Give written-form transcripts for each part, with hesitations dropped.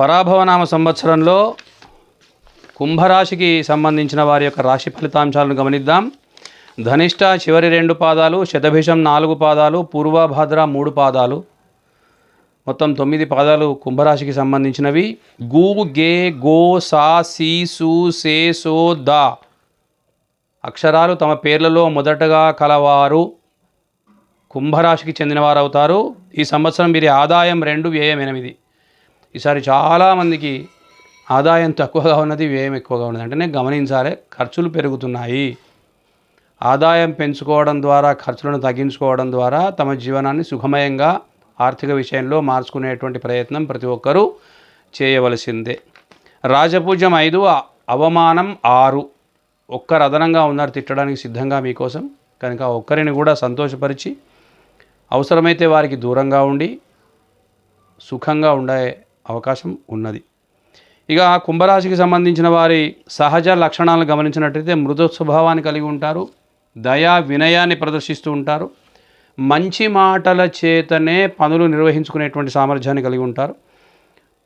పరాభవనామ సంవత్సరంలో కుంభరాశికి సంబంధించిన వారి యొక్క రాశి ఫలితాంశాలను గమనిద్దాం. ధనిష్ట చివరి 2 పాదాలు, శతభిషం 4 పాదాలు, పూర్వభద్ర 3 పాదాలు, మొత్తం 9 పాదాలు కుంభరాశికి సంబంధించినవి. గు, గే, గో, సా, సి, సు, సే, సో, ద అక్షరాలు తమ పేర్లలో మొదటగా కలవారు కుంభరాశికి చెందినవారు అవుతారు. ఈ సంవత్సరం వీరి ఆదాయం 2, వ్యయం 8. ఈసారి చాలామందికి ఆదాయం తక్కువగా ఉన్నది, వ్యయం ఎక్కువగా ఉన్నది. అంటేనే గమనించాలి, ఖర్చులు పెరుగుతున్నాయి. ఆదాయం పెంచుకోవడం ద్వారా, ఖర్చులను తగ్గించుకోవడం ద్వారా తమ జీవనాన్ని సుఖమయంగా ఆర్థిక విషయంలో మార్చుకునేటువంటి ప్రయత్నం ప్రతి ఒక్కరూ చేయవలసిందే. రాజపూజ్యం 5, అవమానం 6. ఒక్కరు అదనంగా ఉన్నారు తిట్టడానికి సిద్ధంగా మీకోసం. కనుక ఒక్కరిని కూడా సంతోషపరిచి అవసరమైతే వారికి దూరంగా ఉండి సుఖంగా ఉండే అవకాశం ఉన్నది. ఇక కుంభరాశికి సంబంధించిన వారి సహజ లక్షణాలను గమనించినట్లయితే మృదు స్వభావాన్ని కలిగి ఉంటారు, దయా వినయాన్ని ప్రదర్శిస్తూ ఉంటారు, మంచి మాటల చేతనే పనులు నిర్వహించుకునేటువంటి సామర్థ్యాన్ని కలిగి ఉంటారు.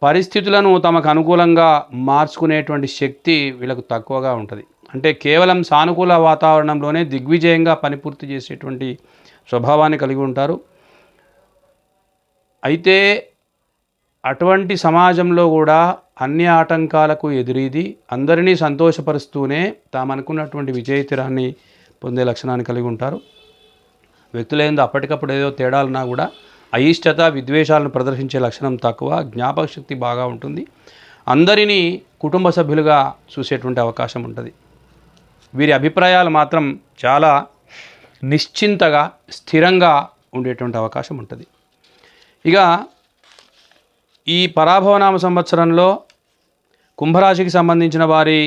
పరిస్థితులను తమకు అనుకూలంగా మార్చుకునేటువంటి శక్తి వీళ్ళకు తక్కువగా ఉంటుంది. అంటే కేవలం సానుకూల వాతావరణంలోనే దిగ్విజయంగా పని పూర్తి చేసేటువంటి స్వభావాన్ని కలిగి ఉంటారు. అయితే అటువంటి సమాజంలో కూడా అన్ని ఆటంకాలకు ఎదురీది అందరినీ సంతోషపరుస్తూనే తాము అనుకున్నటువంటి విజయతీరాన్ని పొందే లక్షణాన్ని కలిగి ఉంటారు. వ్యక్తులేందో అప్పటికప్పుడు ఏదో తేడాలున్నా కూడా అయిష్టత, విద్వేషాలను ప్రదర్శించే లక్షణం తక్కువ, జ్ఞాపక శక్తి బాగా ఉంటుంది. అందరినీ కుటుంబ సభ్యులుగా చూసేటువంటి అవకాశం ఉంటుంది. వీరి అభిప్రాయాలు మాత్రం చాలా నిశ్చింతగా, స్థిరంగా ఉండేటువంటి అవకాశం ఉంటుంది. ఇక ఈ పరాభవనామ సంవత్సరంలో కుంభరాశికి సంబంధించిన వారి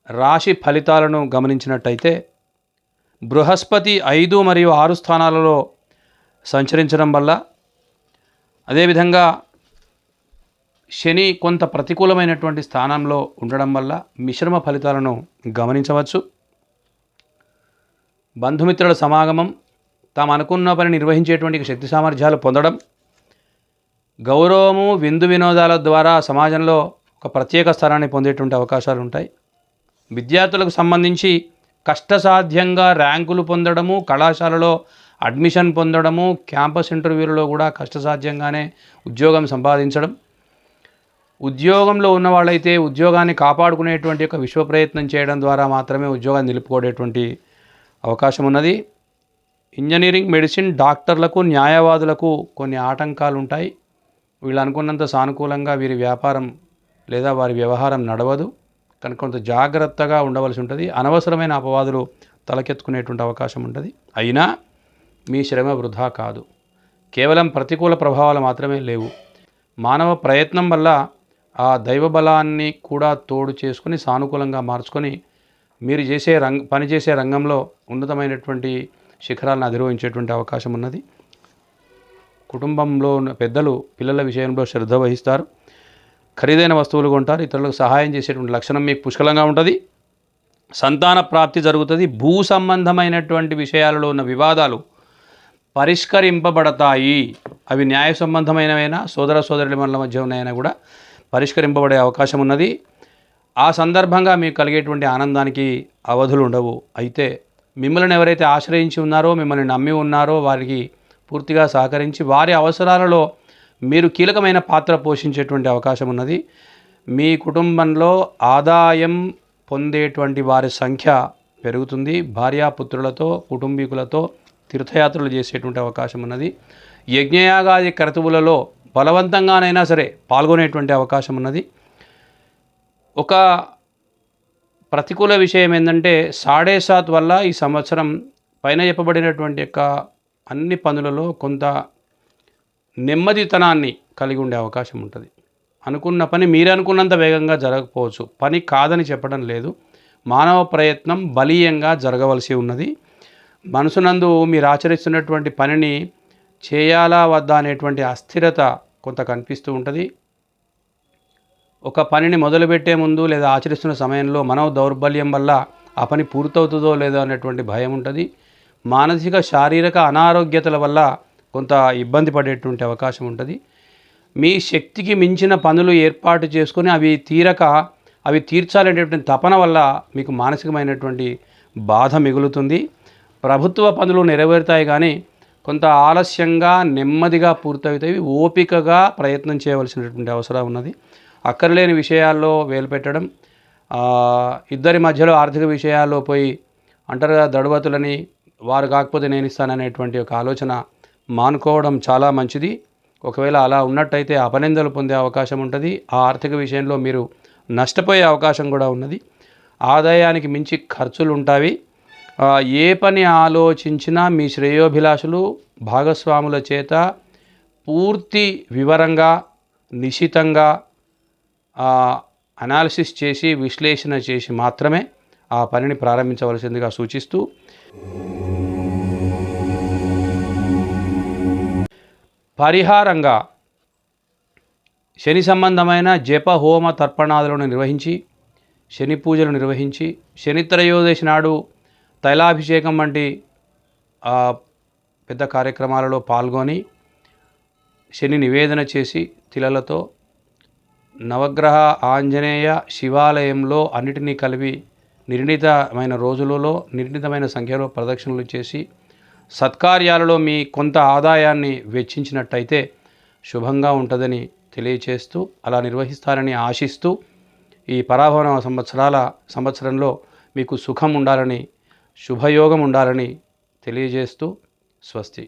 రాశి ఫలితాలను గమనించినట్టయితే బృహస్పతి 5 మరియు 6 స్థానాలలో సంచరించడం వల్ల, అదేవిధంగా శని కొంత ప్రతికూలమైనటువంటి స్థానంలో ఉండడం వల్ల మిశ్రమ ఫలితాలను గమనించవచ్చు. బంధుమిత్రుల సమాగమం, తాము అనుకున్న పని నిర్వహించేటువంటి శక్తి సామర్థ్యాలు పొందడం, గౌరవము, విందు వినోదాల ద్వారా సమాజంలో ఒక ప్రత్యేక స్థానాన్ని పొందేటువంటి అవకాశాలు ఉంటాయి. విద్యార్థులకు సంబంధించి కష్టసాధ్యంగా ర్యాంకులు పొందడము, కళాశాలలో అడ్మిషన్ పొందడము, క్యాంపస్ ఇంటర్వ్యూలలో కూడా కష్టసాధ్యంగానే ఉద్యోగం సంపాదించడం, ఉద్యోగంలో ఉన్న వాళ్ళైతే ఉద్యోగాన్ని కాపాడుకునేటువంటి ఒక విశ్వ ప్రయత్నం చేయడం ద్వారా మాత్రమే ఉద్యోగాన్ని నిలుపుకోవడానికి అవకాశం ఉన్నది. ఇంజనీరింగ్, మెడిసిన్, డాక్టర్లకు, న్యాయవాదులకు కొన్ని ఆటంకాలు ఉంటాయి. వీళ్ళు అనుకున్నంత సానుకూలంగా వీరి వ్యాపారం లేదా వారి వ్యవహారం నడవదు. కనుక కొంత జాగ్రత్తగా ఉండవలసి ఉంటుంది. అనవసరమైన అపవాదులు తలకెత్తుకునేటువంటి అవకాశం ఉంటుంది. అయినా మీ శ్రమ వృధా కాదు. కేవలం ప్రతికూల ప్రభావాలు మాత్రమే లేవు. మానవ ప్రయత్నం వల్ల ఆ దైవ బలాన్ని కూడా తోడు చేసుకొని సానుకూలంగా మార్చుకొని మీరు పనిచేసే రంగంలో ఉన్నతమైనటువంటి శిఖరాలను అధిరోహించేటువంటి అవకాశం ఉన్నది. కుటుంబంలో ఉన్న పెద్దలు పిల్లల విషయంలో శ్రద్ధ వహిస్తారు. ఖరీదైన వస్తువులు కొంటారు. ఇతరులకు సహాయం చేసేటువంటి లక్షణం మీకు పుష్కలంగా ఉంటుంది. సంతాన ప్రాప్తి జరుగుతుంది. భూ సంబంధమైనటువంటి విషయాలలో ఉన్న వివాదాలు పరిష్కరింపబడతాయి. అవి న్యాయ సంబంధమైనవైనా, సోదర సోదరుల మధ్య ఉన్నాయైనా కూడా పరిష్కరింపబడే అవకాశం ఉన్నది. ఆ సందర్భంగా మీకు కలిగేటువంటి ఆనందానికి అవధులు ఉండవు. అయితే మిమ్మల్ని ఎవరైతే ఆశ్రయించి ఉన్నారో, మిమ్మల్ని నమ్మి ఉన్నారో వారికి పూర్తిగా సహకరించి వారి అవసరాలలో మీరు కీలకమైన పాత్ర పోషించేటువంటి అవకాశం ఉన్నది. మీ కుటుంబంలో ఆదాయం పొందేటువంటి వారి సంఖ్య పెరుగుతుంది. భార్యాపుత్రులతో, కుటుంబీకులతో తీర్థయాత్రలు చేసేటువంటి అవకాశం ఉన్నది. యజ్ఞయాగాది క్రతువులలో బలవంతంగానైనా సరే పాల్గొనేటువంటి అవకాశం ఉన్నది. ఒక ప్రతికూల విషయం ఏంటంటే 7.5 వల్ల ఈ సంవత్సరం పైన చెప్పబడినటువంటి యొక్క అన్ని పనులలో కొంత నెమ్మదితనాన్ని కలిగి ఉండే అవకాశం ఉంటుంది. అనుకున్న పని మీరు అనుకున్నంత వేగంగా జరగకపోవచ్చు. పని కాదని చెప్పడం లేదు. మానవ ప్రయత్నం బలీయంగా జరగవలసి ఉన్నది. మనసునందు మీరు ఆచరిస్తున్నటువంటి పనిని చేయాలా వద్దా అనేటువంటి అస్థిరత కొంత కనిపిస్తూ ఉంటుంది. ఒక పనిని మొదలుపెట్టే ముందు లేదా ఆచరిస్తున్న సమయంలో మనో దౌర్బల్యం వల్ల ఆ పని పూర్తవుతుందో లేదో అనేటువంటి భయం ఉంటుంది. మానసిక శారీరక అనారోగ్యతల వల్ల కొంత ఇబ్బంది పడేటువంటి అవకాశం ఉంటుంది. మీ శక్తికి మించిన పనులు ఏర్పాటు చేసుకొని అవి తీర్చాలనేటువంటి తపన వల్ల మీకు మానసికమైనటువంటి బాధ మిగులుతుంది. ప్రభుత్వ పనులు నెరవేరుతాయి కానీ కొంత ఆలస్యంగా నెమ్మదిగా పూర్తవుతాయి. ఓపికగా ప్రయత్నం చేయవలసినటువంటి అవసరం ఉన్నది. అక్కర్లేని విషయాల్లో వేలు పెట్టడం, ఇద్దరి మధ్యలో ఆర్థిక విషయాల్లో పోయి అంటారు కదా దడువతులని, వారు కాకపోతే నేను ఇస్తాననేటువంటి ఒక ఆలోచన మానుకోవడం చాలా మంచిది. ఒకవేళ అలా ఉన్నట్టయితే అపనిందలు పొందే అవకాశం ఉంటుంది. ఆ ఆర్థిక విషయంలో మీరు నష్టపోయే అవకాశం కూడా ఉన్నది. ఆదాయానికి మించి ఖర్చులు ఉంటాయి. ఏ పని ఆలోచించినా మీ శ్రేయోభిలాషులు భాగస్వాముల చేత పూర్తి వివరంగా నిశితంగా అనాలిసిస్ చేసి విశ్లేషణ చేసి మాత్రమే ఆ పనిని ప్రారంభించవలసిందిగా సూచిస్తూ, పరిహారంగా శని సంబంధమైన జప హోమ తర్పణాదులను నిర్వహించి, శని పూజలు నిర్వహించి, శని త్రయోదశి నాడు తైలాభిషేకం వంటి పెద్ద కార్యక్రమాలలో పాల్గొని శని నివేదన చేసి తిలలతో నవగ్రహ ఆంజనేయ శివాలయంలో అన్నిటినీ కలిపి నిర్ణీతమైన రోజులలో నిర్ణీతమైన సంఖ్యలో ప్రదక్షిణలు చేసి సత్కార్యాలలో మీ కొంత ఆదాయాన్ని వెచ్చించినట్టయితే శుభంగా ఉంటుందని తెలియచేస్తూ, అలా నిర్వహిస్తారని ఆశిస్తూ, ఈ పరాభవ సంవత్సరంలో మీకు సుఖం ఉండాలని, శుభయోగం ఉండాలని తెలియజేస్తూ స్వస్తి.